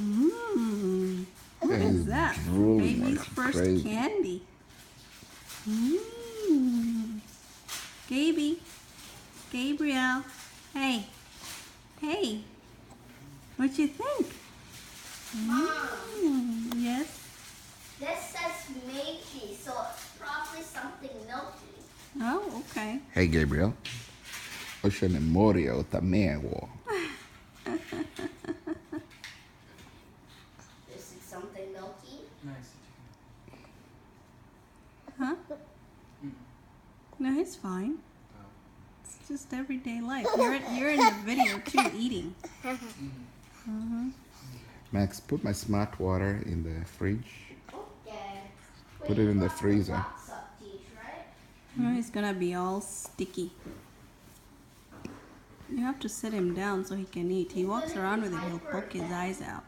Mmm. What He's is that? drooling Baby's like first crazy. candy. Mmm. Gabriel. Hey. Hey. What you think? Mom, Yes. this says Meiji, so it's probably something milky. Oh, okay. Hey Gabriel. Ocean Memorial Tamego. This is something milky. Nice. Huh? No, it's fine. It's just everyday life. You're in the video too, eating. Max, put my smart water in the fridge. Okay. Put it in the freezer. Box up, Teach, right? Oh, he's gonna be all sticky. You have to sit him down so he can eat. He walks around with it, he'll poke his eyes out.